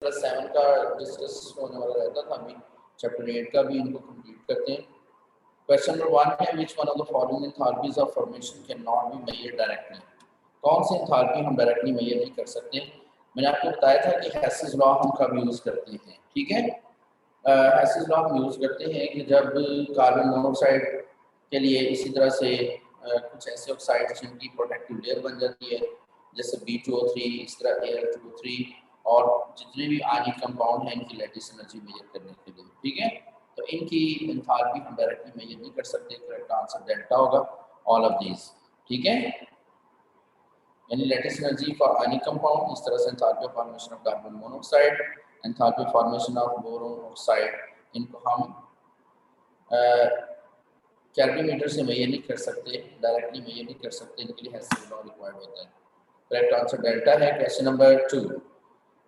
Plus 7 का discuss होने वाला रहता था, अभी चैप्टर 8 का भी इनको कंप्लीट करते हैं। क्वेश्चन नंबर 1 है which one of the following enthalpies of formation can not be measured directly. कौन सी एंथैल्पी हम डायरेक्टली मेजर नहीं कर सकते। मैंने आपको बताया था कि हेसिस लॉ हम कब यूज करते हैं, ठीक है। हेसिस लॉ हम यूज करते हैं कि जब कार्बन मोनोऑक्साइड के लिए इसी तरह से कुछ ऐसे ऑक्साइड्स जिनकी प्रोटेक्टिव लेयर बन जाती है, जैसे B2O3, इस तरह Al2O3 और जितने भी आयनिक कंपाउंड हैं इनकी लैटिस एनर्जी मेजर करने के लिए, ठीक है। तो इनकी एंथैल्पी हम डायरेक्टली मेजर नहीं कर सकते। करेक्ट आंसर डेल्टा होगा, ऑल ऑफ दीज, ठीक है। यानी lattice energy for ionic compound, इस तरह से enthalpy formation of carbon monoxide, enthalpy formation of boron oxide, इनको हम कैलरीमीटर से मेजर नहीं कर सकते, डायरेक्टली मेजर नहीं कर सकते, इनके लिए हेसिस लॉ रिक्वायर्ड होता है। करेक्ट आंसर डेल्टा है। Question number 2,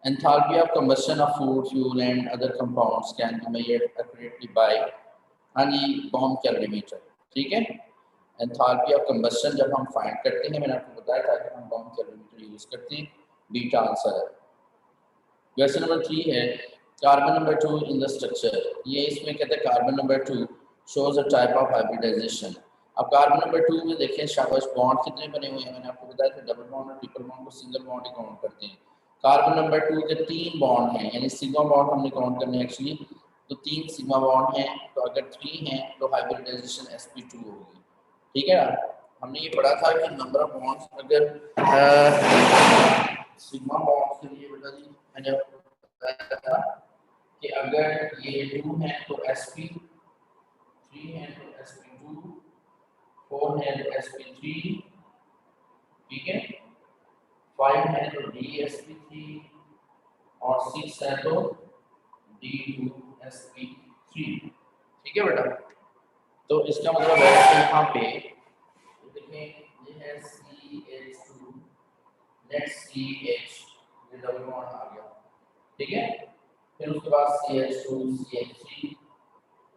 enthalpy of combustion of food, fuel and other compounds can be measured accurately by हाँ जी बॉम्ब कैलोरीमीटर, ठीक है। एंथैल्पी ऑफ कंबस्शन जब हम फाइंड करते हैं, मैंने आपको बताया था कि हम बॉम्ब कैलोरीमीटर यूज करते हैं, बीटा आंसर है। क्वेश्चन नंबर 3 है carbon number 2 in the structure, ये इसमें कहते हैं carbon number 2 shows a type of hybridization. अब कार्बन नंबर 2 में देखें शाबाश बॉन्ड कितने बने हुए हैं, मैंने आपको बताया था डबल बॉन्ड और ट्रिपल बॉन्ड को सिंगल बॉन्ड ही काउंट करते हैं। कार्बन नंबर 2 के 3 बॉन्ड हैं, यानी सिग्मा बॉन्ड हमने काउंट करने एक्चुअली, तो 3 सिग्मा बॉन्ड हैं, तो अगर 3 हैं तो हाइब्रिडाइजेशन sp2 होगी, ठीक है। हमने ये पढ़ा था कि नंबर ऑफ बॉन्ड्स अगर सिग्मा बॉन्ड के लिए बेटा जी मैंने बताया था कि अगर ये 2 है तो sp3 है तो sp2, 4 है तो sp3, ठीक है, 5 है तो dsp3 और 6 है तो d2sp3, ठीक है बेटा। तो इसका मतलब है कि यहाँ पे देखें ये है CH2 नेक्स्ट CH, ये डबल बॉन्ड आ गया, ठीक है। फिर उसके बाद CH2 CH3,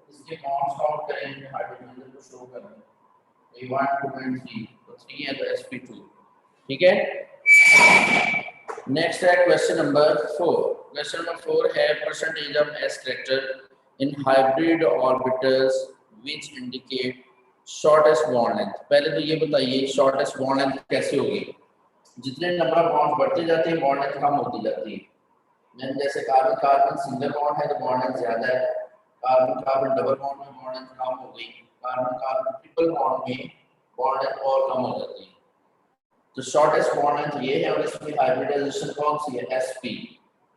इसके बॉन्ड्स काउंट करेंगे, हाइड्रोजन को शो करेंगे, 1 2 and 3, तो 3 है तो sp2, ठीक है। नेक्स्ट है क्वेश्चन नंबर 4। क्वेश्चन नंबर 4 है percentage of s character in hybrid orbitals which indicate shortest bond length. पहले तो ये बताइए शॉर्टेस्ट बॉन्ड लेंथ कैसे होगी। जितने नंबर ऑफ बॉन्ड्स बढ़ते जाते हैं बॉन्ड लेंथ कम होती जाती है। जैसे कार्बन कार्बन सिंगल बॉन्ड है तो बॉन्ड लेंथ ज्यादा है, कार्बन कार्बन डबल बॉन्ड में बॉन्ड लेंथ कम हो गई, कार्बन कार्बन ट्रिपल बॉन्ड में बॉन्ड लेंथ और कम हो जाती है। तो शॉर्टेस्ट बॉन्ड लेंथ ये है और इसमें हाइब्रिडाइजेशन कौन सी है, sp,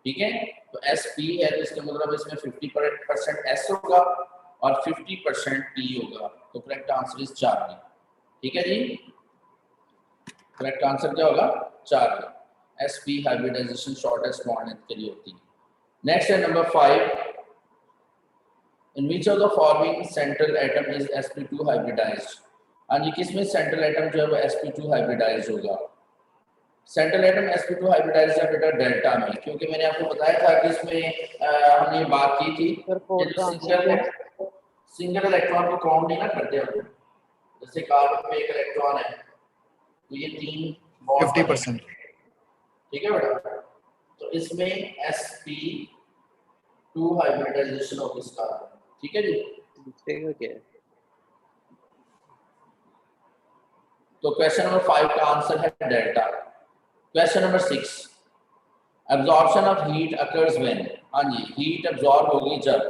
ठीक है। तो sp है तो इसका मतलब इसमें 50% s होगा और 50% p होगा, तो करेक्ट आंसर इज 4, ठीक है जी। करेक्ट आंसर क्या होगा, 4। sp hybridization shortest bond length के लिए होती है। नेक्स्ट है number 5, in which of the following central atom is sp2 hybridized। हाँ जी किसमें सेंट्रल एटम जो है वो sp2 हाइब्रिडाइज्ड होगा। सेंट्रल एटम sp2 हाइब्रिडाइज्ड है बेटा डेल्टा में, क्योंकि मैंने आपको बताया था कि इसमें हमने ये बात की थी कि सिंगल इलेक्ट्रॉन को काउंट नहीं ना करते हम। जैसे कार्बन में एक इलेक्ट्रॉन है तो ये 3 50%, ठीक है बेटा। तो इसमें sp2 hybridisation of this carbon, ठीक है जी। ठीक है। तो क्वेश्चन नंबर 5 का आंसर है delta. Question number 6, absorption of heat occurs when. हाँ जी हीट एब्जॉर्ब होगी जब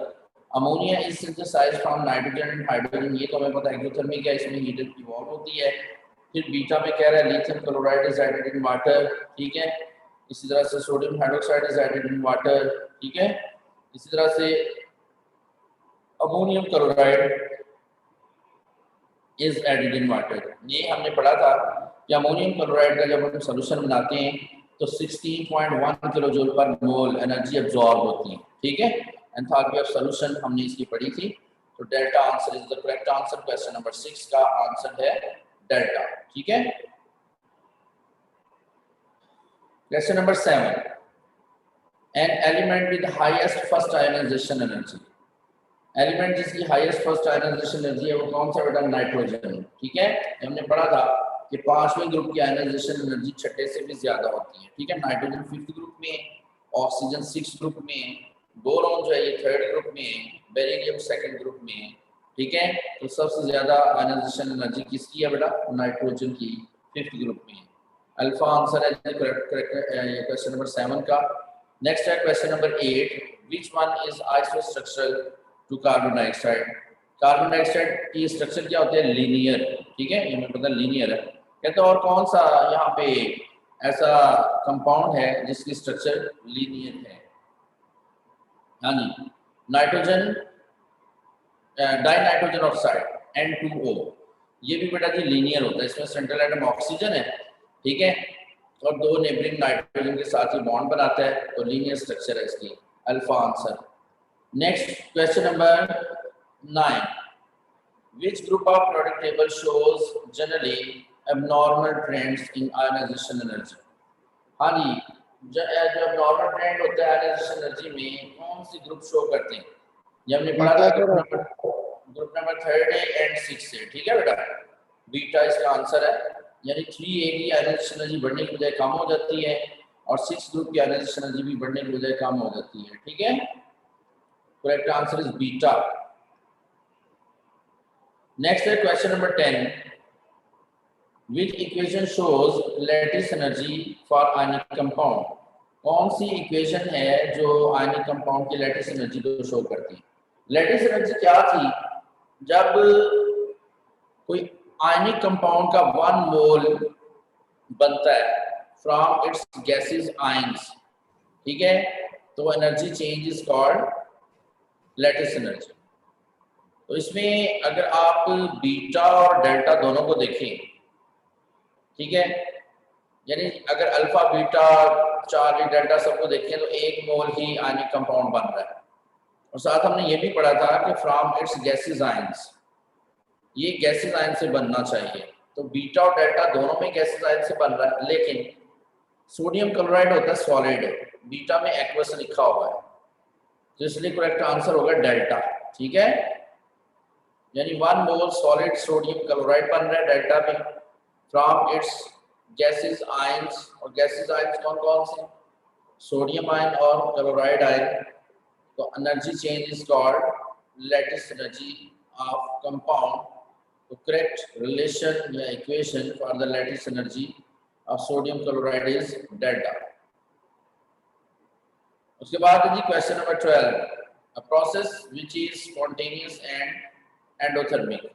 ammonia is synthesized from nitrogen and hydrogen, ये तो हमें पता है एक्सोथर्मिक है, इसमें हीट इवॉल्व होती है। फिर बीटा में कह रहा है lithium chloride is added in water, ठीक है। इसी तरह से sodium hydroxide is added in water, ठीक है। इसी तरह से ammonium chloride is added in water. ये हमने पढ़ा था कि अमोनियम क्लोराइड का जब हम सॉल्यूशन बनाते हैं तो 16.1 किलोजूल पर मोल एनर्जी एब्जॉर्ब होती है, ठीक है। एंथैल्पी ऑफ सॉल्यूशन हमने इसकी पढ़ी थी, तो delta answer is the correct answer. Question number 6 का आंसर है डेल्टा, ठीक है। Question number 7, an element with highest first ionization energy. Element जिसकी हाईएस्ट फर्स्ट आयनाइजेशन एनर्जी है वो कौन सा बेटा, नाइट्रोजन, ठीक है। हमने पढ़ा था कि 5वें ग्रुप की आयनाइजेशन एनर्जी छठे से भी ज्यादा होती है, ठीक है। नाइट्रोजन 5th ग्रुप में ऑक्सीजन 6 ग्रुप में, बोरॉन जो है ये 3rd ग्रुप में, बेरिलियम 2nd ग्रुप में, ठीक है। तो सबसे ज्यादा आयनाइजेशन एनर्जी किसकी है बेटा? नाइट्रोजन की 5th ग्रुप में। अल्फा आंसर है क्वेश्चन नंबर 7 का। नेक्स्ट है question number 8, which one is isostructural to carbon dioxide? Carbon dioxide की स्ट्रक्चर क्या होती है? लीनियर, ठीक है, ये मैं पता लीनियर है। कहते हैं और कौन सा यहाँ पे ऐसा कंपाउंड है जिसकी स्ट्रक्चर लीनियर है? हाँ जी, nitrogen dinitrogen oxide N2O, ये भी बेटा जी लीनियर होता है। इसमें सेंट्रल एटम ऑक्सीजन है, ठीक है, और 2 नेबरिंग नाइट्रोजन के साथ ये बॉन्ड बनाता है, तो लीनियर स्ट्रक्चर है इसकी। Alpha answer. Next question number 9, which group of periodic table shows generally abnormal trends in ionization energy? हाँ जी, जो abnormal trend होता है ionization energy में कौन सी ग्रुप शो करते हैं? ये हमने पढ़ा था ग्रुप नंबर 3rd एंड 6 है, ठीक है बेटा। बीटा इसका आंसर है, यानी 3A की आयनाइजेशन एनर्जी बढ़ने की बजाय कम हो जाती है और 6 ग्रुप की आयनाइजेशन एनर्जी भी बढ़ने की बजाय कम हो जाती है, ठीक है। Correct answer is beta. Next है question number 10, which equation shows lattice energy for ionic compound? कौन सी इक्वेशन है जो आयनिक कंपाउंड की लैटिस एनर्जी को शो करती है? लैटिस एनर्जी क्या थी? जब कोई आयनिक कंपाउंड का 1 मोल बनता है फ्रॉम इट्स गैसेस आयंस, ठीक है, तो energy change is called lattice energy. तो इसमें अगर आप बीटा और डेल्टा दोनों को देखें, ठीक है, यानी अगर अल्फा बीटा चार्ली डेल्टा सबको देखें तो 1 मोल ही आयनिक कंपाउंड बन रहा है। और साथ हमने ये भी पढ़ा था कि फ्रॉम इट्स गैसेस आयंस, ये गैसेस आयन से बनना चाहिए। तो बीटा और डेल्टा दोनों में गैसेस आयन से बन रहा है, लेकिन सोडियम क्लोराइड होता है सॉलिड, बीटा में एक्वस लिखा हुआ है, तो इसलिए करेक्ट आंसर होगा डेल्टा, ठीक है। यानी 1 मोल सॉलिड सोडियम क्लोराइड बन रहा है डेल्टा में फ्रॉम इट्स गैसेस आयंस। और गैसेस आयंस कौन कौन से? सोडियम आयन और क्लोराइड आयन। तो energy change is called lattice energy of compound. तो करेक्ट रिलेशन या equation for the lattice energy of sodium chloride is delta. उसके बाद जी question number 12, a process which is spontaneous and endothermic.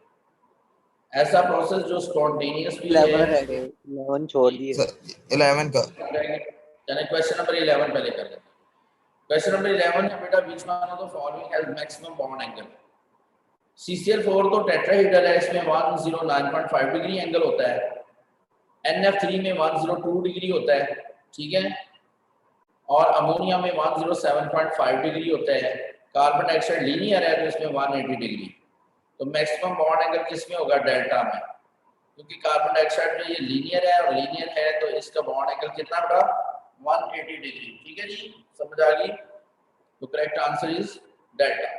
ऐसा process जो spontaneous भी है। 11 छोड़ दिए सर 11 का, यानी क्वेश्चन नंबर 11 पहले कर लेते हैं। क्वेश्चन नंबर 11 है बेटा, बीच में तो following has maximum bond angle. CCl4 तो टेट्राहेड्रल है, इसमें 109.5 डिग्री एंगल होता है। NF3 में 102 डिग्री होता है, ठीक है, और अमोनिया में 107.5 डिग्री होता है। कार्बन डाइऑक्साइड लीनियर है तो इसमें 180 डिग्री। तो मैक्सिमम बॉन्ड एंगल किसमें होगा? डेल्टा में, क्योंकि कार्बन डाइऑक्साइड में ये लीनियर है और लीनियर है तो इसका बॉन्ड एंगल कितना बड़ा? 180 डिग्री, ठीक है जी, समझ आ गई। तो correct answer is delta.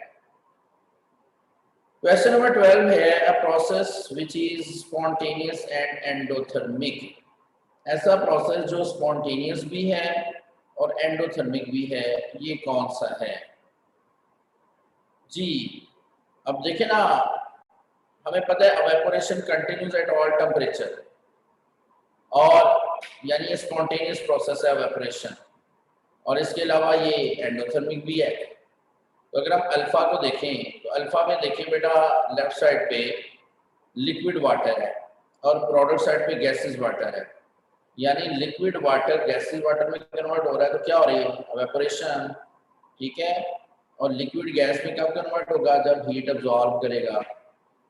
Question number 12 है, अ process which is spontaneous and endothermic. ऐसा प्रोसेस जो स्पॉन्टेनियस भी है और एंडोथर्मिक भी है, ये कौन सा है जी? अब देखें ना, हमें पता है evaporation continues at all temperature, और यानी ये स्पॉन्टेनियस प्रोसेस है एवेपोरेशन, और इसके अलावा ये एंडोथर्मिक भी है। तो अगर हम अल्फा को देखें तो अल्फा में देखें बेटा, लेफ्ट साइड पे लिक्विड वाटर है और प्रोडक्ट साइड पे गैसेस वाटर है, यानी लिक्विड वाटर गैसेस वाटर में कन्वर्ट हो रहा है, तो क्या हो रही है? एवेपोरेशन, ठीक है। और लिक्विड गैस में कब कन्वर्ट होगा? जब हीट अब्सॉर्ब करेगा।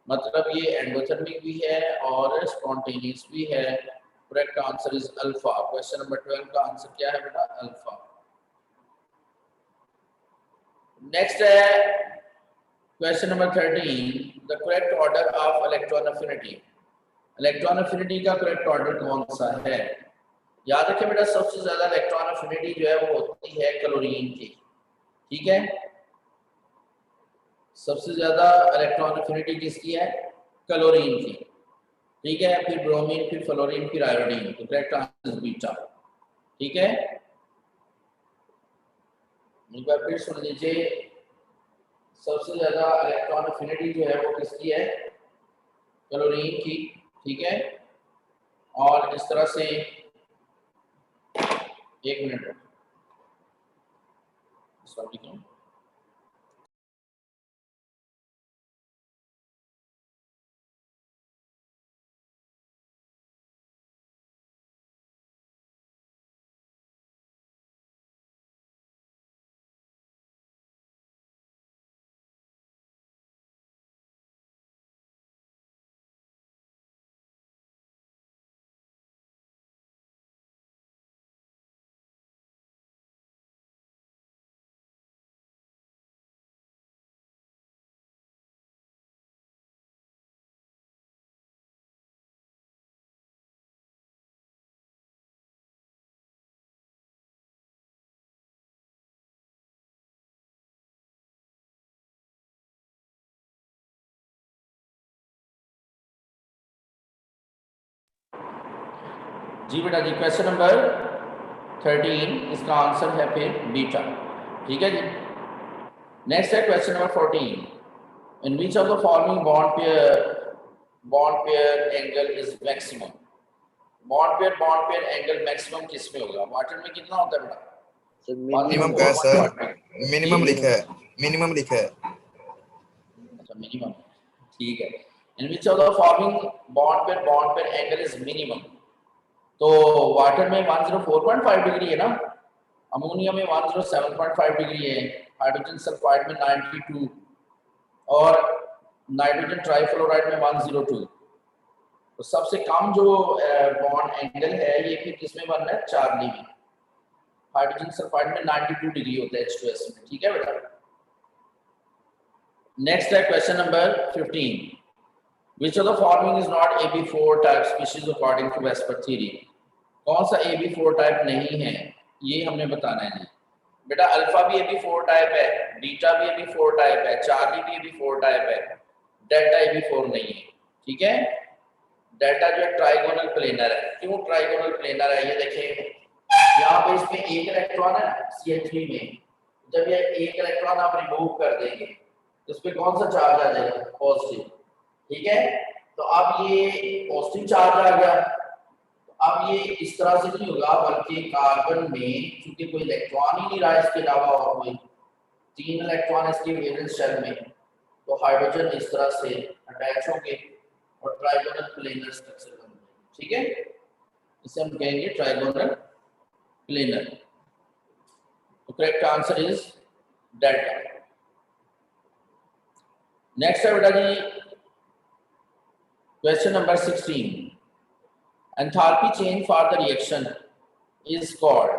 मतलब ये एंडोथर्मिक भी है और स्पॉन्टेनियस भी है। Correct answer is alpha. Question number 12 का आंसर क्या है बेटा? अल्फा। नेक्स्ट है question number 13, the correct order of electron affinity. Electron affinity का करेक्ट ऑर्डर कौन सा है? याद रखें बेटा, सबसे ज्यादा इलेक्ट्रॉन अफिनिटी जो है वो होती है क्लोरीन की, ठीक है। सबसे ज्यादा इलेक्ट्रॉन अफिनिटी किसकी है? क्लोरीन की, ठीक है, फिर ब्रोमीन, फिर फ्लोरीन, फिर आयोडीन। तो करेक्ट आंसर बीटा, ठीक है। एक बार फिर सुन लीजिए, सबसे ज्यादा इलेक्ट्रॉन एफिनिटी जो है वो किसकी है? क्लोरीन की, ठीक है। और इस तरह से, एक मिनट, जी बेटा जी, क्वेश्चन नंबर 13, इसका आंसर है फिर बीटा, ठीक है जी। नेक्स्ट है question number 14, in which of the following bond pair angle is maximum? Bond pair angle maximum किस में होगा? वाटर में कितना होता है बेटा? सर मिनिमम का है सर, मिनिमम लिखा है, मिनिमम लिखा है। अच्छा मिनिमम, ठीक है। In which of the following bond pair angle is minimum? तो वाटर में 104.5 डिग्री है ना, अमोनिया में 107.5 डिग्री है, हाइड्रोजन सल्फाइड में 92 और नाइट्रोजन ट्राइफ्लोराइड में 102। तो सबसे कम जो बॉन्ड एंगल है ये फिर किसमें बन रहा है? चार्ली में। हाइड्रोजन सल्फाइड में 92 डिग्री होता है H2S में, ठीक है बेटा। नेक्स्ट है question number 15, which of the following is not AB4 type species according to Vesper theory? कौन सा AB4 टाइप नहीं है, ये हमने बताना है जी। बेटा अल्फा भी AB4 टाइप है, बीटा भी AB4 टाइप है, चार्ली भी AB4 टाइप है, डेल्टा AB4 नहीं है, ठीक है। डेल्टा जो है ट्राइगोनल प्लेनर है। क्यों ट्राइगोनल प्लेनर है? ये देखें, यहाँ पे इसमें एक इलेक्ट्रॉन है CH3 में, जब ये एक इलेक्ट्रॉन आप रिमूव कर देंगे तो इस पे कौन सा चार्ज आ जाएगा? पॉजिटिव, ठीक है। तो अब ये पॉजिटिव चार्ज आ गया, अब ये इस तरह से नहीं होगा, बल्कि कार्बन में चूंकि कोई इलेक्ट्रॉन ही नहीं रहा इसके अलावा, और कोई 3 इलेक्ट्रॉन इसके वैलेंस शेल में, तो हाइड्रोजन इस तरह से अटैच होंगे और ट्राइगोनल प्लेनर स्ट्रक्चर बनेगा, ठीक है। इसे हम कहेंगे ट्राइगोनल प्लेनर। तो correct answer is delta. Next है बेटा जी question number 16, enthalpy change for the reaction is called.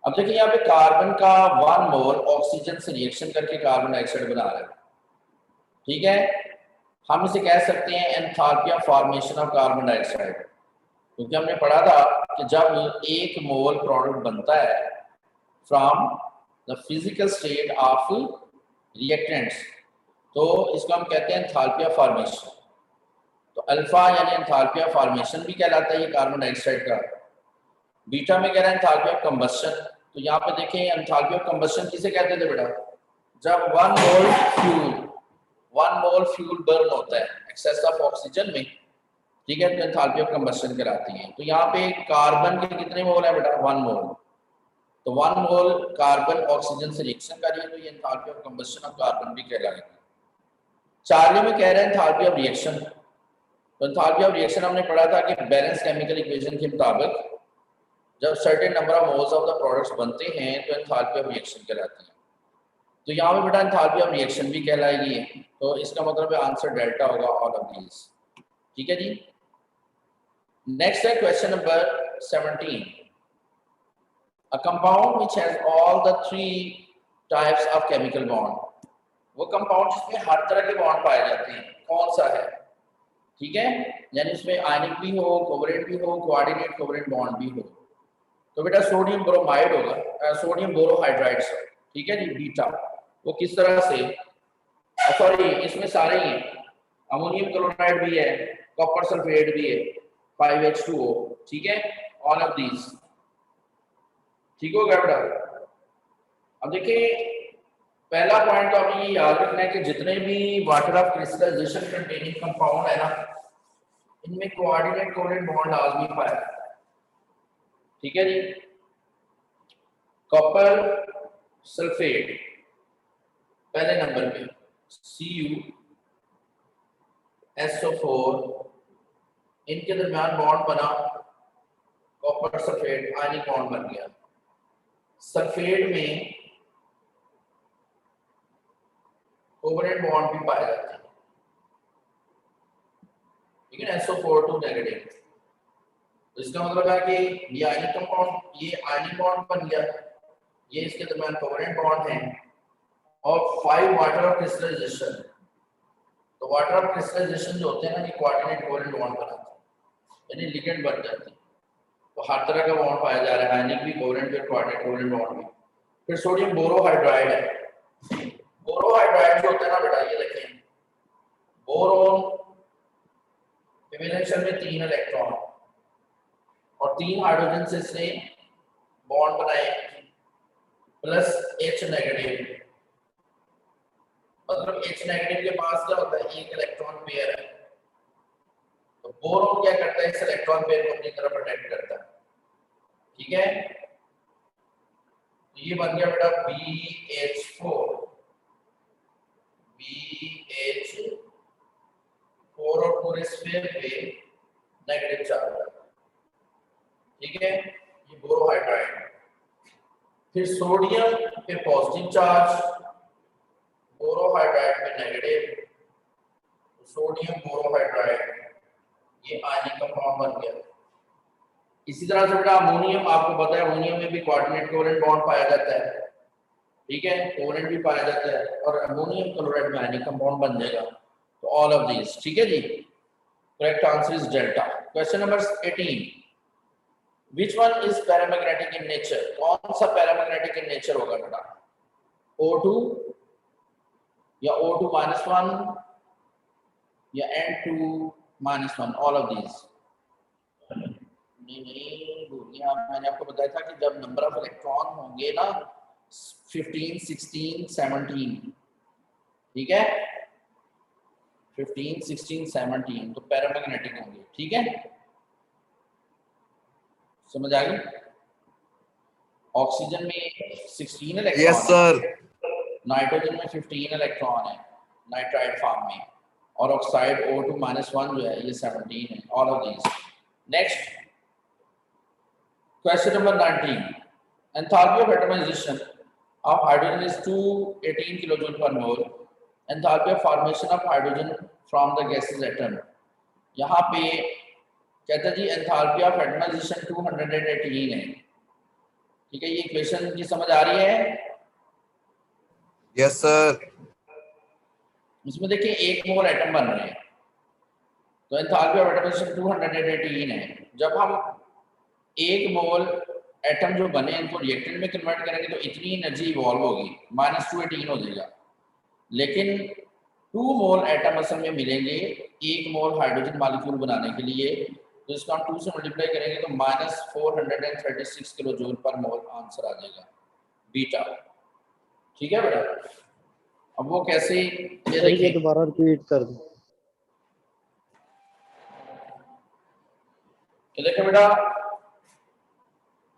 अब देखिए यहाँ पे कार्बन का 1 मोल ऑक्सीजन से रिएक्शन करके कार्बन डाइऑक्साइड बना रहा है, ठीक है। हम इसे कह सकते हैं enthalpy of formation of carbon dioxide, क्योंकि हमने पढ़ा था कि जब 1 मोल प्रोडक्ट बनता है from the physical state of reactants, तो इसको हम कहते हैं एंथैल्पी ऑफ फॉर्मेशन। तो अल्फा यानी एंथैल्पी ऑफ फॉर्मेशन भी कहलाता है ये कार्बन डाइऑक्साइड का। बीटा में कह रहा है एंथैल्पी ऑफ कंबस्शन। तो यहाँ पे देखें एंथैल्पी ऑफ कंबस्शन किसे कहते थे बेटा? जब 1 मोल फ्यूल बर्न होता है एक्सेस ऑफ ऑक्सीजन में, ठीक है, तो एंथैल्पी ऑफ कंबस्शन कहलाती है। तो यहाँ पे कार्बन के कितने मोल है बेटा? 1 मोल। तो 1 मोल कार्बन ऑक्सीजन से रिएक्शन कर रही है, तो ये enthalpy of combustion of carbon भी कहलाएगा। चार्ली में कह रहे हैं एंथैल्पी ऑफ रिएक्शन। तो एंथैल्पी ऑफ रिएक्शन हमने पढ़ा था कि बैलेंस केमिकल इक्वेशन के मुताबिक जब certain number of moles of the products बनते हैं तो एंथैल्पी ऑफ रिएक्शन कहलाती है। तो यहाँ पे बेटा एंथैल्पी ऑफ रिएक्शन भी कहलाएगी, तो इसका मतलब है आंसर डेल्टा होगा ऑल ऑफ दीज, ठीक है जी। नेक्स्ट है question number 17, a compound which has all the 3 types of chemical bond. वो कंपाउंड जिसमें हर तरह के बॉन्ड पाए जाते हैं कौन सा है? ठीक है, यानी उसमें आयनिक भी हो, कोवलेंट भी हो, कोऑर्डिनेट कोवलेंट बॉन्ड भी हो। तो बेटा सोडियम ब्रोमाइड होगा, सोडियम बोरोहाइड्राइड, ठीक है जी, बीटा। वो किस तरह से? सॉरी इसमें सारे ही हैं, अमोनियम क्लोराइड भी है, कॉपर सल्फेट भी है, 5H2O, ठीक है, ऑल ऑफ दीज, ठीक हो गया बेटा। अब देखिए पहला पॉइंट तो हमें ये याद रखना है कि जितने भी water of crystallization containing compound है ना, इनमें कोऑर्डिनेट कोवेलेंट बॉन्ड लाजमी पाया जाता है। ठीक है जी। कॉपर सल्फेट पहले नंबर पे CuSO4, इनके दरमियान बॉन्ड बना, कॉपर सल्फेट आयनिक बॉन्ड बन गया। सल्फेट में कोवेलेंट बॉन्ड भी पाए जाते हैं, ठीक है ना, SO4 नेगेटिव। तो इसका मतलब है कि ये आयनिक कंपाउंड, ये आयनिक बॉन्ड बन गया, ये इसके दरमियान कोवेलेंट बॉन्ड है, और 5 वाटर ऑफ क्रिस्टलाइजेशन। तो वाटर ऑफ क्रिस्टलाइजेशन जो होते हैं ना, ये कोऑर्डिनेट कोवेलेंट बॉन्ड बनाते हैं, यानी लिगेंड बन जाते हैं। तो हर तरह का बॉन्ड पाया जा रहा है, आयनिक भी, कोवेलेंट भी, कोऑर्डिनेट कोवेलेंट बॉन्ड भी। फिर सोडियम बोरोहाइड्राइड है। बोरोहाइड्राइड जो होता है ना बेटा, ये देखें, बोरोन वैलेंस में 3 इलेक्ट्रॉन और 3 हाइड्रोजन से इसने बॉन्ड बनाए प्लस H नेगेटिव। मतलब H नेगेटिव के पास क्या होता है, एक इलेक्ट्रॉन पेयर है। तो बोरोन क्या करता है, इस इलेक्ट्रॉन पेयर को अपनी तरफ अट्रैक्ट करता है। ठीक है, तो ये बन गया बेटा BH4 और पूरे स्फीयर पे नेगेटिव चार्ज है। ठीक है, ये बोरोहाइड्राइड। फिर सोडियम पे पॉजिटिव चार्ज, बोरोहाइड्राइड पे नेगेटिव, सोडियम बोरोहाइड्राइड, ये आयनिक कंपाउंड बन गया। इसी तरह से बेटा अमोनियम, आपको पता है अमोनियम में भी कोऑर्डिनेट कोवेलेंट बॉन्ड पाया जाता है। ठीक है, कोवेलेंट भी पाया जाता है, और अमोनियम क्लोराइड में आयनिक कंपाउंड बन जाएगा। तो ऑल ऑफ दीज, ठीक है जी। Correct answer is delta. Question number 18, which one is paramagnetic in nature? कौन सा पैरामैग्नेटिक इन नेचर होगा बेटा? O2 या O2-1 या N2-1, ऑल ऑफ दीज? नहीं भूल गया, मैंने आपको बताया था कि जब नंबर ऑफ इलेक्ट्रॉन होंगे ना 15, 16, 17, ठीक है, 15, 16, 17 तो पैरामैग्नेटिक होंगे। ठीक है, समझ आ गई? ऑक्सीजन में 16 इलेक्ट्रॉन यस सर। नाइट्रोजन में 15 इलेक्ट्रॉन है नाइट्राइड फॉर्म में, और ऑक्साइड O2-1 जो है ये 17 है। All of these. Next question number 19, enthalpy of atomization of hydrogen is 218 kilojoule per mole. Enthalpy of formation of hydrogen from the gaseous atom. यहाँ पे कहता है जी एंथैल्पी ऑफ एटमाइजेशन 218 है। ठीक है, ये इक्वेशन की समझ आ रही है? Yes sir. इसमें देखिए 1 मोल एटम बन रहे हैं, तो एंथैल्पी ऑफ एटमाइजेशन 218 है। जब हम 1 मोल एटम जो बने इनको रिएक्टेंट में कन्वर्ट करेंगे तो इतनी एनर्जी इवॉल्व होगी, -218 हो जाएगा। लेकिन 2 मोल एटम असल में मिलेंगे 1 मोल हाइड्रोजन मॉलिक्यूल बनाने के लिए, तो इसको हम 2 से मल्टीप्लाई करेंगे तो -436 किलो जूल पर मोल आंसर आ जाएगा, बीटा। ठीक है बेटा, अब वो कैसे, ये देखिए दोबारा रिपीट कर दो। ये देखो बेटा,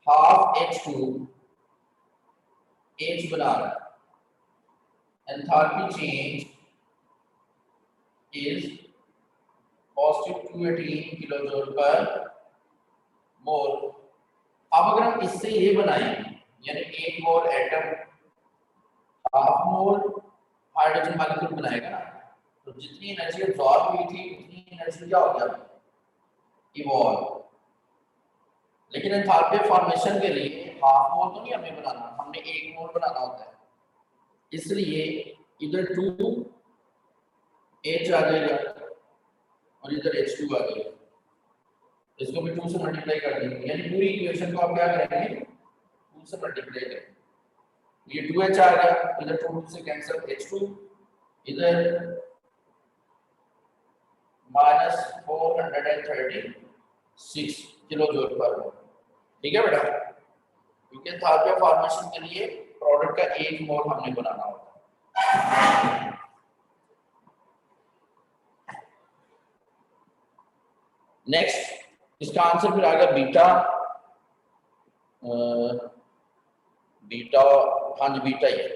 हाफ H2 H बना रहा है, enthalpy change is positive 218 kilojoule पर मोल। अब अगर हम इससे ये बनाएं, यानी 1 mole atom half mole hydrogen molecule बनाएगा ना, तो जितनी एनर्जी अब्सॉर्ब हुई थी उतनी एनर्जी क्या हो जाएगी, इवॉल्व। लेकिन एंथैल्पी फॉर्मेशन के लिए हाफ मोल तो नहीं हमें बनाना, हमने 1 मोल बनाना होता है, इसलिए इधर 2 H आ जाएगा और इधर H2 आ जाएगा, इसको भी 2 से मल्टीप्लाई कर देंगे, यानी पूरी इक्वेशन को आप क्या करेंगे, 2 से मल्टीप्लाई करेंगे। ये 2H आ गया, इधर 2 से कैंसिल, H2 इधर -436 किलो जूल पर मोल। ठीक है बेटा, क्योंकि एंथैल्पी फॉर्मेशन के लिए प्रोडक्ट का 1 मोल हमने बनाना होता है। नेक्स्ट इसका आंसर फिर आ गया बीटा, बीटा, हाँ जी बीटा ही है।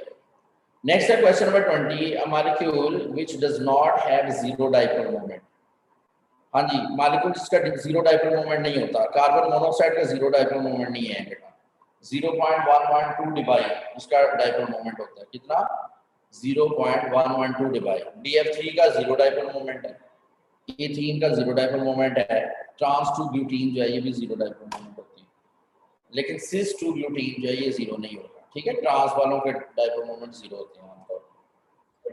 नेक्स्ट है question number 20, a molecule which does not have zero dipole moment. हाँ जी, मॉलिक्यूल जिसका जीरो डाइपोल मोमेंट नहीं होता, कार्बन मोनोऑक्साइड का जीरो डाइपोल मोमेंट नहीं है बेटा, 0.112 डिबाई इसका डाइपोल मोमेंट होता है। कितना? 0.112 डिबाई। BF3 का जीरो डाइपोल मोमेंट है, एथीन का जीरो डाइपोल मोमेंट है, ट्रांस 2 ब्यूटीन जो है ये भी जीरो डाइपोल मोमेंट होती है, लेकिन सिस 2 ब्यूटीन जो है ये जीरो नहीं होगा। ठीक है, ट्रांस वालों के डाइपोल मोमेंट जीरो होते हैं आमतौर पर,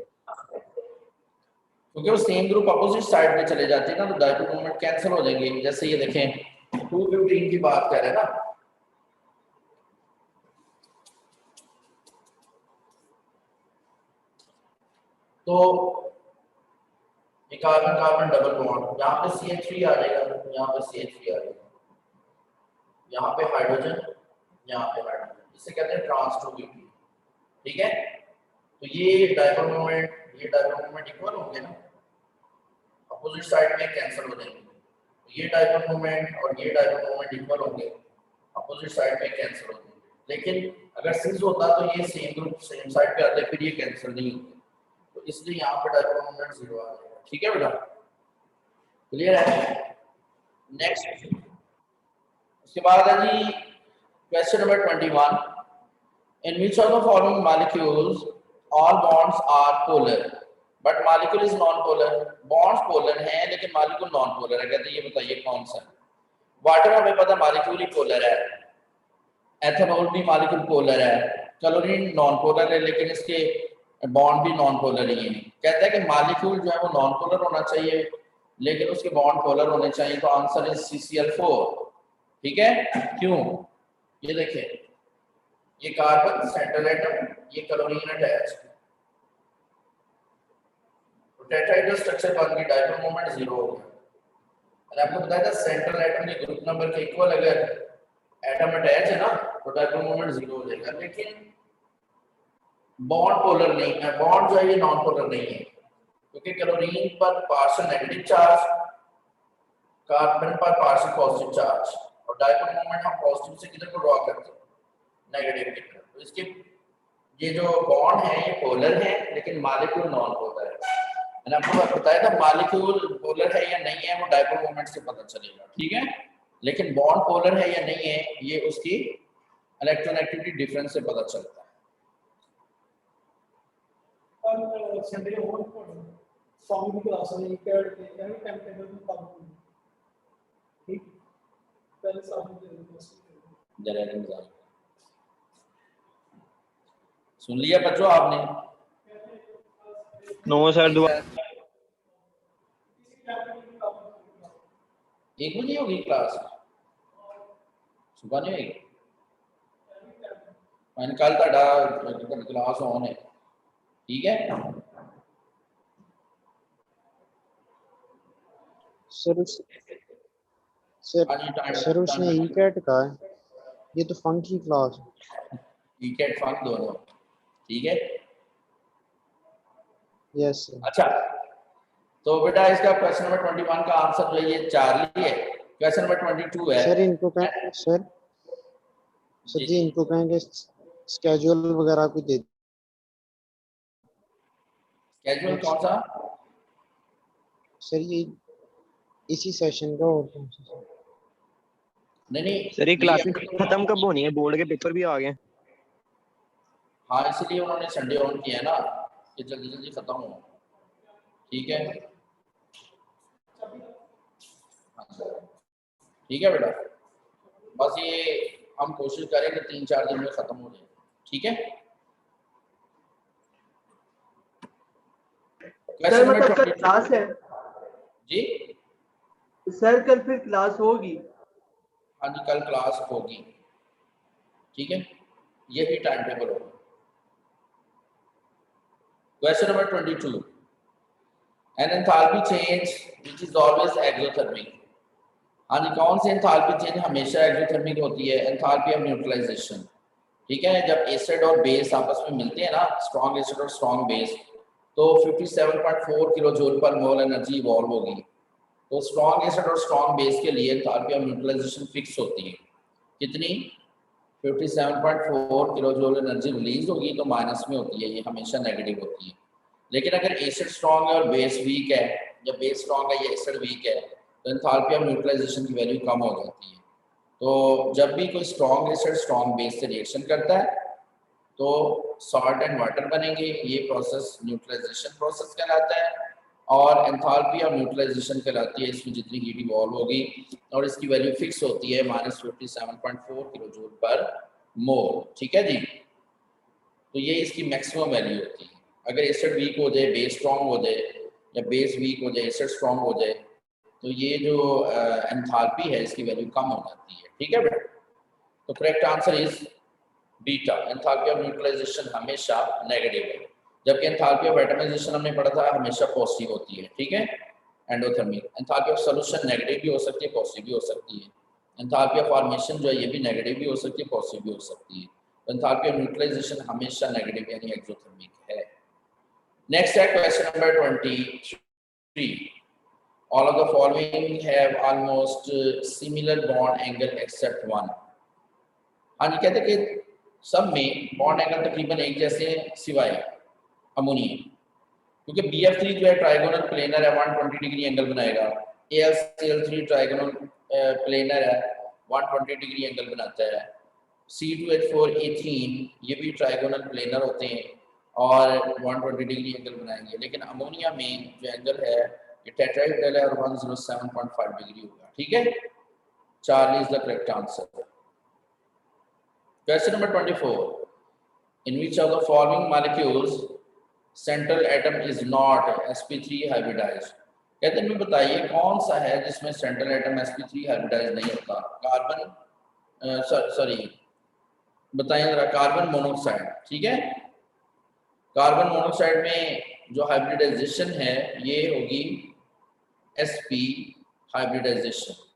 क्योंकि वो सेम ग्रुप अपोजिट साइड में चले जाते हैं ना, तो डाइपोल मोमेंट कैंसिल हो जाएंगे। जैसे ये देखें 2 ब्यूटीन की बात कर रहे हैं ना, तो कार्बन कार्बन डबल बॉन्ड, यहाँ पे CH3 आ जाएगा, यहाँ पे CH3 आ जाएगा, यहाँ पे हाइड्रोजन, यहाँ पे हाइड्रोजन, इसे कहते हैं ट्रांस 2 ब्यूटीन। ठीक है, तो ये डाइपोल मोमेंट इक्वल होंगे ना, अपोजिट साइड में कैंसिल हो जाएंगे। तो ये डाइपोल मोमेंट और ये डाइपोल मोमेंट इक्वल होंगे, अपोजिट साइड में कैंसिल हो जाएंगे। लेकिन अगर सिस होता तो ये सेम ग्रुप सेम साइड पे आते, फिर ये कैंसिल नहीं होते, तो इसलिए यहाँ पे डाइपोल मोमेंट जीरो आ जाएगा। ठीक है बेटा, क्लियर है? नेक्स्ट उसके बाद है जी question number 21, in which of the following molecules all bonds are polar but molecule is non polar. Bonds polar हैं लेकिन मॉलिक्यूल नॉन पोलर है, कहते हैं ये बताइए कौन सा है। वाटर हमें पता मॉलिक्यूल ही पोलर है, एथेनॉल भी मॉलिक्यूल पोलर है, क्लोरीन नॉन पोलर है लेकिन इसके बॉन्ड भी नॉन पोलर ही है। कहता है कि मॉलिक्यूल जो है वो नॉन पोलर होना चाहिए लेकिन उसके बॉन्ड पोलर होने चाहिए, तो आंसर इज CCl4। ठीक है, क्यों? ये देखिए, ये कार्बन सेंट्रल एटम, ये क्लोरीन अटैच, तो टेट्राहेड्रल स्ट्रक्चर बन गई, डाइपोल मोमेंट जीरो हो गया। मैंने आपको बताया था सेंट्रल एटम के ग्रुप नंबर के इक्वल अगर एटम अटैच है ना तो डाइपोल मोमेंट जीरो हो जाएगा, लेकिन बॉन्ड पोलर नहीं है, बॉन्ड जो है ये नॉन पोलर नहीं है, क्योंकि क्लोरीन पर पार्शियल नेगेटिव चार्ज, कार्बन पर पार्शियल पॉजिटिव चार्ज, और डाइपोल मोमेंट हम पॉजिटिव से किधर को ड्रॉ करते हैं, नेगेटिव की तरफ। तो इसके ये जो बॉन्ड है ये पोलर है लेकिन मॉलिक्यूल नॉन पोलर है। मैंने आपको बताया था मॉलिक्यूल पोलर है या नहीं है वो डाइपोल मोमेंट से पता चलेगा। ठीक है, लेकिन बॉन्ड पोलर है या नहीं है ये उसकी इलेक्ट्रोनेगेटिविटी डिफरेंस से पता चलता है। संडे और सॉन्ग की क्लास में कैड के टाइम टेबल में काम करूं। ठीक, पहले सामने जरा इंतजार सुन लिया बच्चों आपने? नो सर, दुआ 1 बजे होगी क्लास, सुबह नहीं होगी? मैंने कल तक क्लास ऑन है। ठीक है, सर सर उसने ई कैट कहा है, ये तो फंक की क्लास है। ई कैट फंक दोनों। ठीक है, यस सर। अच्छा तो बेटा इसका क्वेश्चन नंबर 21 का आंसर जो है ये चार्ली है। क्वेश्चन नंबर 22 है। सर इनको कहें सर जी इनको कहेंगे स्केड्यूल वगैरह कुछ दे। स्केड्यूल कौन सा? सर ये इसी सेशन का और कौन सा सर? नहीं सर ये क्लासेस खत्म कब होनी है? बोर्ड के पेपर भी आ गए। हाँ, इसलिए उन्होंने संडे ऑन किया है ना कि जल्दी जल्दी खत्म हो। ठीक है, ठीक है बेटा, बस ये हम कोशिश करें कि 3-4 दिन में खत्म हो जाए। ठीक है, सर मतलब कल क्लास है जी? सर, कल फिर क्लास होगी? हाँ जी, कल क्लास होगी। ठीक है, यही टाइम टेबल होगा। Question number 22, an enthalpy change which is always exothermic. हाँ जी, कौन सी एंथैल्पी चेंज हमेशा एक्सोथर्मिक होती है? Enthalpy of neutralization. ठीक है, जब एसिड और बेस आपस में मिलते हैं ना, स्ट्रॉन्ग एसिड और स्ट्रॉन्ग बेस, तो 57.4 किलो जूल पर मोल एनर्जी इवॉल्व होगी। तो स्ट्रॉन्ग एसिड और स्ट्रॉन्ग बेस के लिए एंथैल्पी ऑफ न्यूट्रलाइजेशन फिक्स होती है, कितनी? 57.4 किलो जूल एनर्जी रिलीज होगी, तो माइनस में होती है, ये हमेशा नेगेटिव होती है। लेकिन अगर एसिड स्ट्रॉन्ग है और बेस वीक है, या बेस स्ट्रॉन्ग है या एसिड वीक है, तो एंथैल्पी ऑफ न्यूट्रलाइजेशन की वैल्यू कम हो जाती है। तो जब भी कोई स्ट्रॉन्ग एसिड स्ट्रॉन्ग बेस से रिएक्शन करता है तो सॉल्ट एंड वाटर बनेंगे, ये प्रोसेस न्यूट्रलाइजेशन प्रोसेस कहलाता है, और एंथैल्पी ऑफ न्यूट्रलाइजेशन कहलाती है इसमें जितनी हीट इवॉल्व होगी, और इसकी वैल्यू फिक्स होती है -57.4 किलो जूल पर मोल। ठीक है जी, तो ये इसकी मैक्सिमम वैल्यू होती है। अगर एसिड वीक हो जाए, बेस स्ट्रॉन्ग हो जाए, या बेस वीक हो जाए, एसिड स्ट्रॉन्ग हो जाए, तो ये जो एंथैल्पी है इसकी वैल्यू कम हो जाती है। ठीक है बेटा, तो correct answer is beta, enthalpy of neutralization हमेशा नेगेटिव है, जबकि एंथैल्पी ऑफ एटमाइजेशन हमने पढ़ा था हमेशा पॉजिटिव होती है। ठीक है, endothermic enthalpy of solution negative भी हो सकती है, पॉजिटिव भी हो सकती है। एंथैल्पी ऑफ फॉर्मेशन जो है ये भी नेगेटिव भी हो सकती है, पॉजिटिव भी हो सकती है। एंथैल्पी ऑफ न्यूट्रलाइजेशन हमेशा नेगेटिव यानी एक्सोथर्मिक है। नेक्स्ट है question number 23, all of the following have almost similar bond angle except one। हाँ जी, कहते हैं कि सब में बॉन्ड एंगल तकरीबन एक जैसे हैं सिवाय अमोनिया, क्योंकि BF3 जो है ट्राइगोनल प्लेनर है, 120 डिग्री एंगल बनाएगा। AlCl3 ट्राइगोनल प्लेनर है, 120 डिग्री एंगल बनाता है। C2H4 एथीन ये भी ट्राइगोनल प्लेनर होते हैं और 120 डिग्री एंगल बनाएंगे, लेकिन अमोनिया में जो एंगल है ये टेट्राहेड्रल है और 107.5 डिग्री होगा। ठीक है, Charlie is the correct answer. Question number 24. In which of the following molecules central atom is not sp3 hybridized? कहते हैं बताइए कौन सा है जिसमें सेंट्रल एटम sp3 हाइब्रिडाइज नहीं होता? कार्बन सॉरी बताइए जरा, कार्बन मोनोऑक्साइड। ठीक है, कार्बन मोनोऑक्साइड में जो हाइब्रिडाइजेशन है ये होगी sp हाइब्रिडाइजेशन।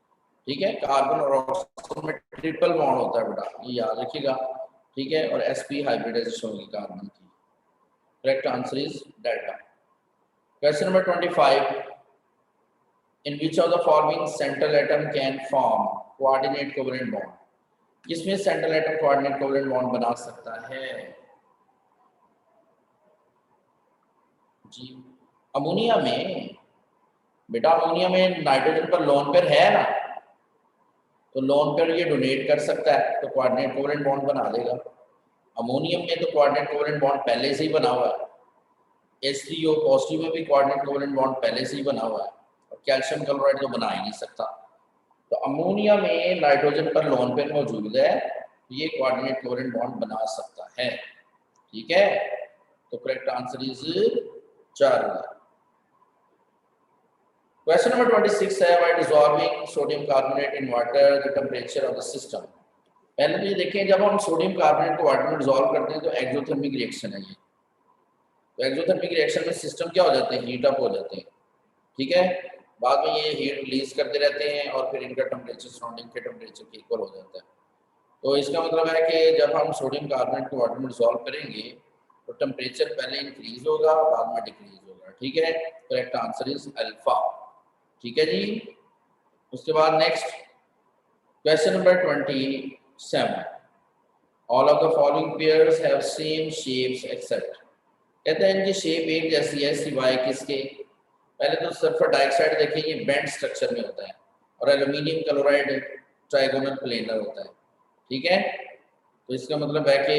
ठीक है, कार्बन और ऑक्सीजन में ट्रिपल बॉन्ड होता है बेटा, ये याद रखिएगा। ठीक है, और sp हाइब्रिडाइजेशन होगी कार्बन की। Correct answer is delta. Question number 25, in which of the following central atom can form coordinate covalent bond? किसमें central atom coordinate covalent bond बना सकता है जी? अमोनिया में बेटा, अमोनिया में नाइट्रोजन पर लोन पेयर है ना, तो लोन पेयर ये डोनेट कर सकता है, तो कोऑर्डिनेट कोवेलेंट बॉन्ड बना देगा। अमोनियम में तो कोऑर्डिनेट कोवेलेंट बॉन्ड पहले से ही बना हुआ है, H3O पॉजिटिव में भी कोऑर्डिनेट कोवेलेंट बॉन्ड पहले से ही बना हुआ है, और कैल्शियम क्लोराइड तो बना ही नहीं सकता। तो अमोनिया में नाइट्रोजन पर लोन पेयर मौजूद है, ये कोऑर्डिनेट कोवेलेंट बॉन्ड बना सकता है। ठीक है, तो correct answer is 4। Question number 26 है, by dissolving sodium carbonate in water the temperature of the system। पहले तो ये देखें, जब हम सोडियम कार्बोनेट को वाटर में डिसॉल्व करते हैं तो एक्सोथर्मिक रिएक्शन है ये। तो एक्सोथर्मिक रिएक्शन में सिस्टम क्या हो जाते हैं? हीट अप हो जाते हैं। ठीक है, बाद में ये हीट रिलीज करते रहते हैं और फिर इनका टेम्परेचर सराउंडिंग के टेम्परेचर के इक्वल हो जाता है। तो इसका मतलब है कि जब हम सोडियम कार्बोनेट को वाटर में डिसॉल्व करेंगे तो टेम्परेचर पहले इंक्रीज होगा, बाद में डिक्रीज होगा। ठीक है, करेक्ट आंसर इज अल्फा। ठीक है जी, उसके बाद next question number 27, all of the following pairs have same shapes except. कहते हैं इनकी शेप एक जैसी है सिवाय किसके? पहले तो सल्फर डाइऑक्साइड देखिए, ये बेंड स्ट्रक्चर में होता है, और एल्यूमिनियम क्लोराइड ट्राइगोनल प्लेनर होता है। ठीक है, तो इसका मतलब है कि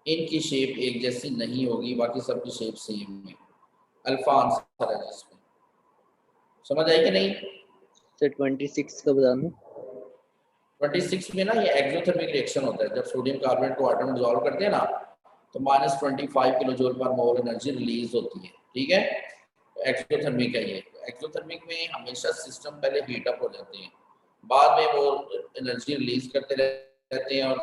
इनकी शेप एक जैसी नहीं होगी, बाकी सबकी शेप सेम है। अल्फा आंसर है जिसमें। समझ आई कि नहीं? सर 26 का बता दो। 26 में ना ये एक्सोथर्मिक रिएक्शन होता है, जब सोडियम कार्बोनेट को वाटर में डिसॉल्व करते हैं ना तो -25 किलो जूल पर मोल एनर्जी रिलीज होती है। ठीक है, तो एक्सोथर्मिक है ये। एक्सोथर्मिक में हमेशा सिस्टम पहले हीट अप हो जाते हैं, बाद में वो एनर्जी रिलीज करते रहते हैं, और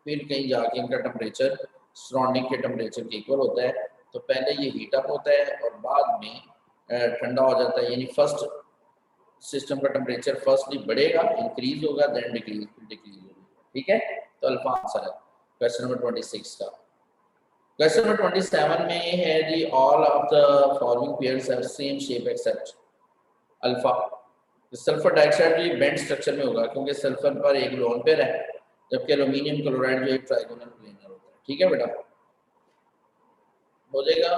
फिर कहीं जाके इनका टेम्परेचर सराउंडिंग के टेम्परेचर के इक्वल होता है। तो पहले ये हीट अप होता है और बाद में ठंडा हो जाता है, यानी फर्स्ट सिस्टम का टेम्परेचर फर्स्टली बढ़ेगा, इंक्रीज होगा, देन डिक्रीज होगा। ठीक है, तो अल्फा आंसर है। क्वेश्चन नंबर 26 का। क्वेश्चन नंबर 27 में है जी all of the following pairs have same shape except alpha. Sulphur dioxide भी बेंड स्ट्रक्चर में होगा क्योंकि सल्फर पर एक लोन पेयर है जबकि एल्यूमिनियम क्लोराइड जो एक ट्राइगोनल प्लेनर होता है। ठीक है बेटा, हो जाएगा।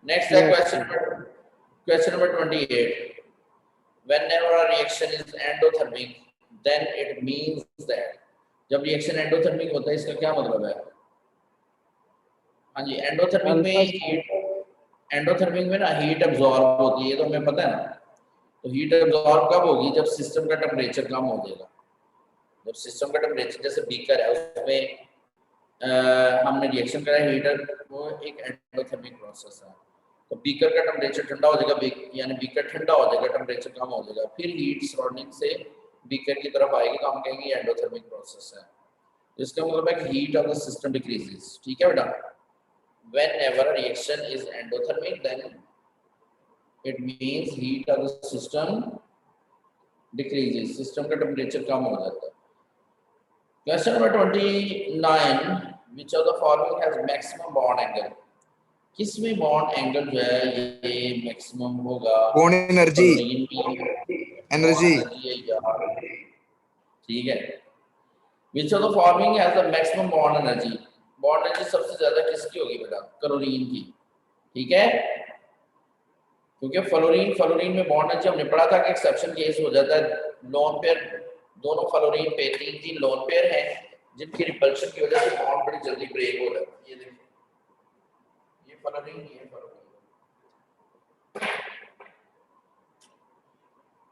नेक्स्ट है question number 28। whenever a reaction is endothermic then it means that, जब रिएक्शन एंडोथर्मिक होता है इसका क्या मतलब है? हाँ जी, एंडोथर्मिक में हीट, एंडोथर्मिक में ना हीट अब्सॉर्ब होती है, तो हमें पता है ना। तो हीट अब्सॉर्ब कब होगी? जब सिस्टम का टेम्परेचर कम हो जाएगा। जब सिस्टम का टेम्परेचर, जैसे बीकर है उसमें हमने रिएक्शन करा हीटर, वो एक एंडोथर्मिक प्रोसेस है। तो बीकर का टेम्परेचर ठंडा हो जाएगा, यानी बीकर ठंडा हो जाएगा, टेम्परेचर कम हो जाएगा, फिर हीट सराउंडिंग से बीकर की तरफ आएगी, तो हम कहेंगे एंडोथर्मिक प्रोसेस है। इसका मतलब है कि heat of the system decreases. ठीक है बेटा, whenever a reaction is endothermic then it means heat of the system decreases, system का टेम्परेचर कम हो जाता है। Question number 29, which of the following has maximum bond angle? किसमें बॉन्ड एंगल जो है ये मैक्सिमम होगा? Bond energy, energy. ठीक है, which of the following has the maximum bond energy? Bond energy सबसे ज्यादा किसकी होगी बेटा? क्लोरीन की। ठीक है, क्योंकि फ्लोरीन में बॉन्ड एनर्जी हमने पढ़ा था कि एक्सेप्शन केस हो जाता है। लोन पेयर, दोनों फ्लोरीन पे 3 लोन पेयर हैं जिनकी रिपल्शन की वजह से बॉन्ड बड़ी जल्दी ब्रेक हो जाता है। ये देखिए, ये फ्लोरीन, ये फ्लोरीन,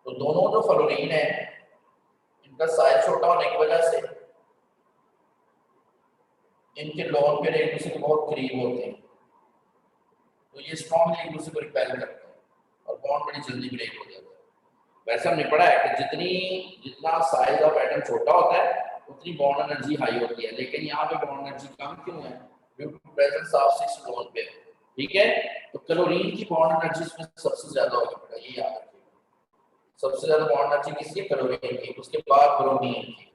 तो दोनों जो फ्लोरीन है इनका साइज छोटा होने की वजह से इनके लोन पेयर एक दूसरे के बहुत करीब होते हैं, तो ये स्ट्रॉन्गली एक दूसरे को रिपेल करते हैं और बॉन्ड बड़ी जल्दी ब्रेक हो जाता है। वैसे हमने पढ़ा है कि जितना साइज ऑफ एटम छोटा होता है उतनी बॉन्ड एनर्जी हाई होती है, लेकिन यहाँ पे बॉन्ड एनर्जी कम क्यों है? Due to presence of 6 lone pair. ठीक है, तो क्लोरीन की बॉन्ड एनर्जी इसमें सबसे ज्यादा होगी बेटा, ये याद रखिए। सबसे ज्यादा बॉन्ड एनर्जी किसकी? क्लोरीन की, उसके बाद ब्रोमीन की,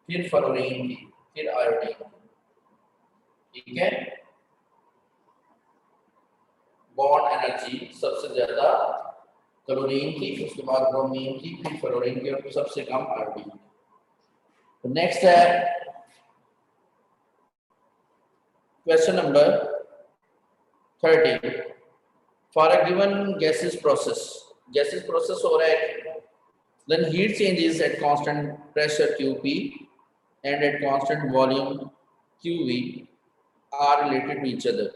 फिर फ्लोरीन की, फिर आयोडीन की। ठीक है, बॉन्ड एनर्जी सबसे ज्यादा क्लोरीन की, उसके बाद ब्रोमीन की, फिर फ्लोरीन की और सबसे कम आयोडीन की। तो नेक्स्ट है question number 30। For a given gases process हो रहा है, then heat changes at constant pressure QP and at constant volume QV are related to each other.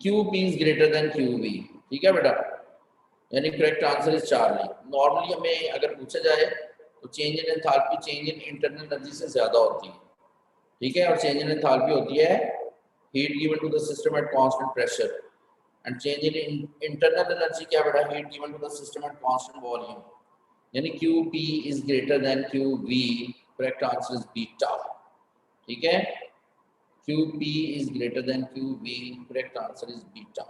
QP is greater than QV। ठीक है बेटा, यानी correct answer is Charlie. Normally हमें अगर पूछा जाए तो change in enthalpy change in internal energy से ज्यादा होती है। ठीक है, और चेंज इन एंथैल्पी होती है heat given to the system at constant pressure, and change in internal energy क्या बेटा? Heat given to the system at constant volume, यानी QP is greater than QV। Correct answer is beta. ठीक है, QP is greater than QV, correct answer is beta।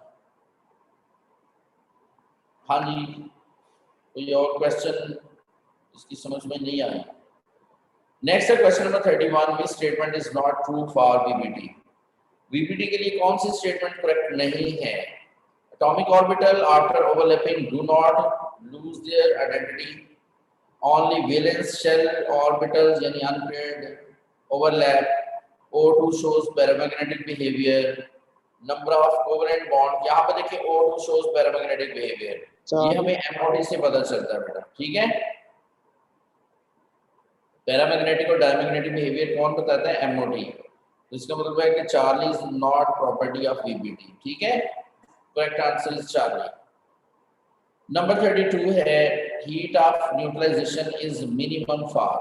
हाँ जी, कोई और question इसकी समझ में नहीं आई? नेक्स्ट है question number 31, which statement is not true for VBT? VBT के लिए कौन सी स्टेटमेंट करेक्ट नहीं है? Atomic orbital after overlapping do not lose their identity, only valence shell orbitals यानी unpaired overlap, O2 shows paramagnetic behavior, number of covalent bond। यहाँ पे देखिए O2 shows paramagnetic behavior, ये हमें MOT से पता चलता है बेटा। ठीक है, पैरामैग्नेटिक और डायमैग्नेटिक बिहेवियर कौन बताता है? MOT। तो इसका मतलब है कि Charlie is not property of VBT। ठीक है, correct answer is Charlie. Number 32 है heat of neutralization is minimum for.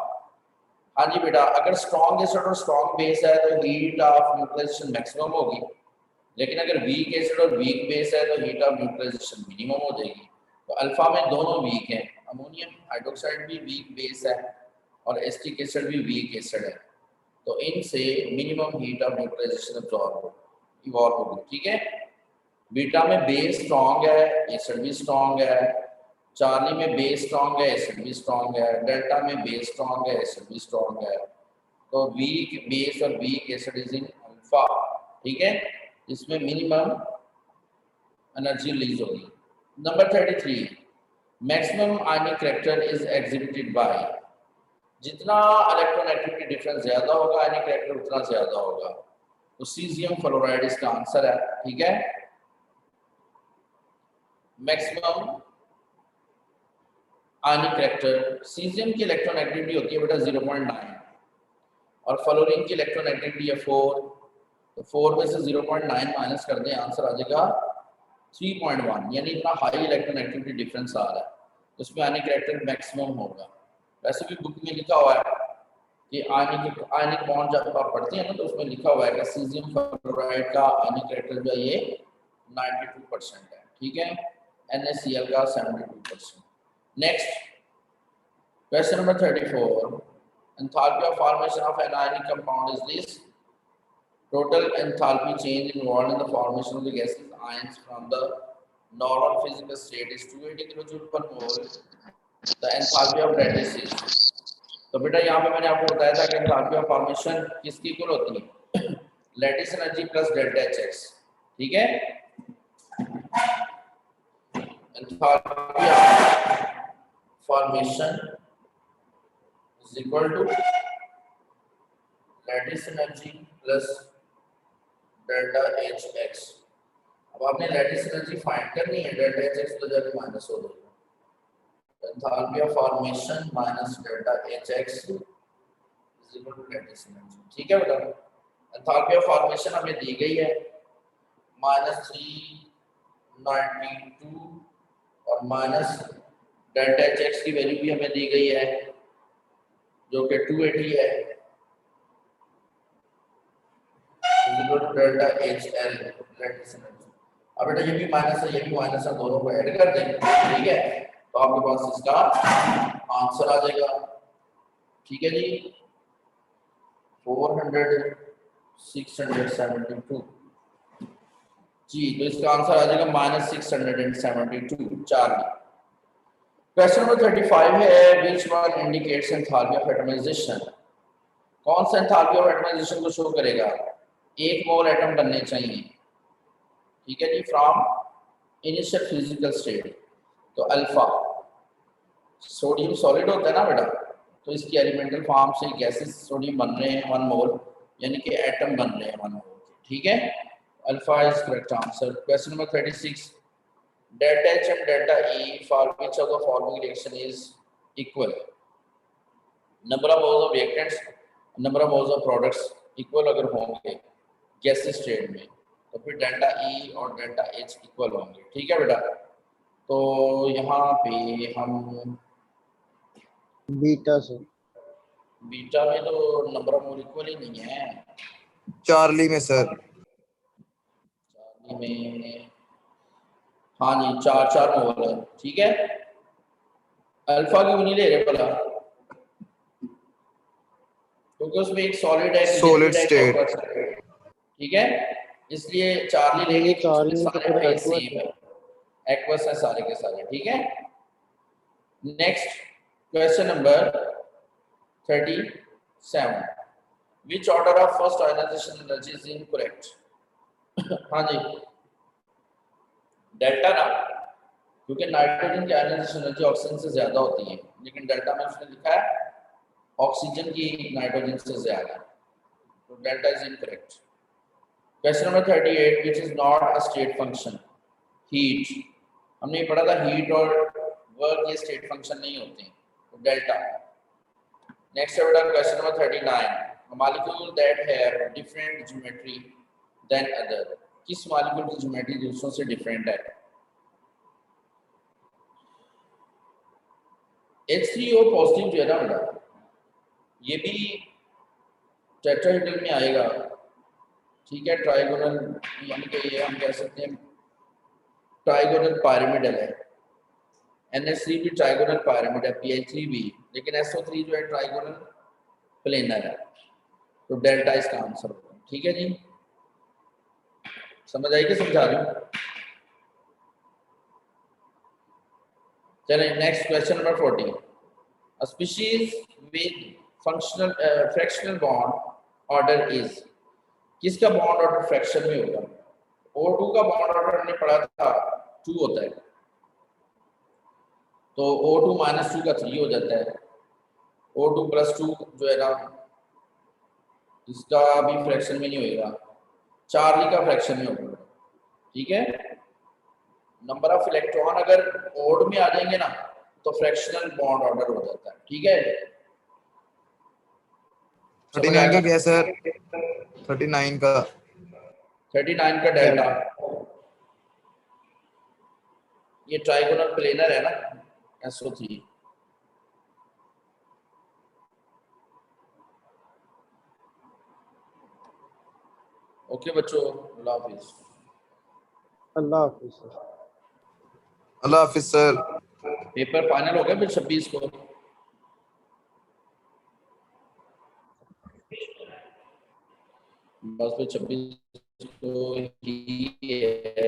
हाँ जी बेटा, अगर स्ट्रॉन्ग एसिड और स्ट्रॉन्ग बेस है तो हीट ऑफ न्यूट्रलाइजेशन मैक्सिमम होगी, लेकिन अगर वीक एसिड और वीक बेस है तो हीट ऑफ न्यूट्रलाइजेशन मिनिमम हो जाएगी। तो अल्फा में दोनों वीक हैं, अमोनियम हाइड्रोक्साइड भी वीक बेस है और एसिटिक एसिड भी वीक एसिड है, तो इनसे minimum heat of neutralization evolve होगी। ठीक है, बीटा में बेस स्ट्रॉन्ग है, एसिड भी स्ट्रॉन्ग है, चार्ली में बेस स्ट्रॉन्ग है, एसिड भी स्ट्रॉन्ग है, डेल्टा में बेस स्ट्रॉन्ग है, एसिड भी स्ट्रॉन्ग है, तो वीक बेस और weak acid is in alpha, ठीक है, इसमें मिनिमम एनर्जी रिलीज होगी। Number 33, maximum ionic character is exhibited by, जितना इलेक्ट्रोनेगेटिविटी डिफरेंस ज्यादा होगा आयनिक कैरेक्टर उतना ज्यादा होगा, तो सीजियम फ्लोराइड इसका आंसर है, ठीक है। मैक्सिमम आयनिक कैरेक्टर, सीजियम की इलेक्ट्रोनेगेटिविटी होती है बेटा 0.9 और फ्लोरीन की इलेक्ट्रोनेगेटिविटी है 4, तो 4 में से 0.9 माइनस कर दें, आंसर आ जाएगा 3.1, यानी इतना हाई इलेक्ट्रोनेगेटिविटी डिफरेंस आ रहा है, तो उसमें आयनिक कैरेक्टर मैक्सिमम होगा। वैसे भी बुक में लिखा हुआ है कि आयनिक बॉन्ड जब आप पढ़ते हैं ना तो उसमें लिखा हुआ है कि सीजियम फ्लोराइड का आयनिक कैरेक्टर जो है ये 92% है, ठीक है, NaCl का 72%। Next question number 34, enthalpy of formation of an ionic compound is this, total enthalpy change involved in the formation of the gaseous ions from the normal physical state is 280 kilojoule per mole, the enthalpy of lattice is, तो बेटा यहाँ पे मैंने आपको बताया था कि enthalpy of formation किसकी इक्वल होती है, lattice energy plus delta Hx, ठीक है, enthalpy of formation is equal to lattice energy plus delta Hx। अब आपने लैटिस एनर्जी फाइंड करनी है, डेल्टा Hx तो जब माइनस हो जाएगा, enthalpy of formation minus delta Hx is equal to lattice energy, ठीक है बेटा। enthalpy of formation हमें दी गई है -392 और माइनस डेल्टा Hx की वैल्यू भी हमें दी गई है जो कि 280 है, is equal to delta HL lattice energy। अब बेटा ये भी माइनस है, ये भी माइनस है, दोनों को ऐड कर देंगे, ठीक है, तो आपके पास इसका आंसर आ जाएगा, ठीक है जी, 400 672 जी, तो इसका आंसर आ जाएगा -672 चार्ली। क्वेश्चन नंबर 35 है, which one indicates enthalpy of atomization, कौन सा एंथैल्पी ऑफ एटमाइजेशन को शो करेगा, 1 मोल एटम बनने चाहिए, ठीक है जी, फ्रॉम इनिशियल फिजिकल स्टेट, तो अल्फा, सोडियम सॉलिड होता है ना बेटा, तो इसकी एलिमेंटल फॉर्म से गैसेस सोडियम बन रहे हैं 1 मोल, यानी कि एटम बन रहे हैं 1 मोल, ठीक है, alpha is correct answer. Question number 36, delta H and delta E for which of the following reaction is equal, number of moles of reactants, number of moles of products equal अगर होंगे gases state में तो फिर delta E और delta H equal होंगे, ठीक है बेटा। तो यहाँ पे हम बीटा से, बीटा में तो नंबर ऑफ मोल इक्वल ही नहीं है, चार्ली में सर, चार्ली में हाँ जी 4 मोल है, ठीक है, अल्फा क्यों नहीं ले रहे भला, क्योंकि उसमें एक सॉलिड है, Solid state। ठीक है, इसलिए चार्ली लेंगे, चार्ली में तो सारे फिर फेस aqueous सेम है, एक्वस है सारे के सारे, ठीक है। Next question number 37, which order of first ionization energy is incorrect, हाँ जी डेल्टा ना, क्योंकि नाइट्रोजन की आयनाइजेशन एनर्जी ऑक्सीजन से ज्यादा होती है, लेकिन डेल्टा में उसने लिखा है ऑक्सीजन की नाइट्रोजन से ज्यादा, तो delta is incorrect. Question number 38, which is not a state function, heat, हमने पढ़ा था हीट और वर्क ये स्टेट फंक्शन नहीं होते हैं, तो डेल्टा। नेक्स्ट है बेटा question number 39, molecule that have different geometry than other, किस मॉलिक्यूल की ज्योमेट्री दूसरों से डिफरेंट है, H3O पॉजिटिव जो है ना बेटा ये भी टेट्राहेड्रल में आएगा, ठीक है, ट्राइगोनल, यानी कि ये हम कह सकते हैं ट्राइगोनल पिरामिडल है, NH3 भी ट्राइगोनल पिरामिड है, PH3 भी, लेकिन SO3 जो है ट्राइगोनल प्लेनर है, तो डेल्टा इसका आंसर होगा, ठीक है जी, समझ आई कि समझा दूं, चलिए next question number 40. A species with functional fractional bond order is. किसका बॉन्ड ऑर्डर फ्रैक्शन में होगा? O2 का बॉन्ड ऑर्डर हमने पढ़ा था 2 होता है, तो O2 माइनस 2 का 3 हो जाता है. O2 प्लस 2 जो है ना, इसका भी फ्रैक्शन में नहीं होगा, चार्ली का फ्रैक्शन में होगा. ठीक है. नंबर ऑफ इलेक्ट्रॉन अगर ओड में आ जाएंगे ना तो फ्रैक्शनल बॉन्ड ऑर्डर हो जाता है. ठीक है. 39 का क्या सर? 39 का 39 का डेल्टा, ये ट्राइगोनल प्लेनर है ना, SO3. ओके बच्चों, अल्लाह हाफिज. अल्लाह हाफिज सर। अल्लाह हाफिज सर। पेपर फाइनल हो गया फिर 26 को. बस फिर 26 को ही है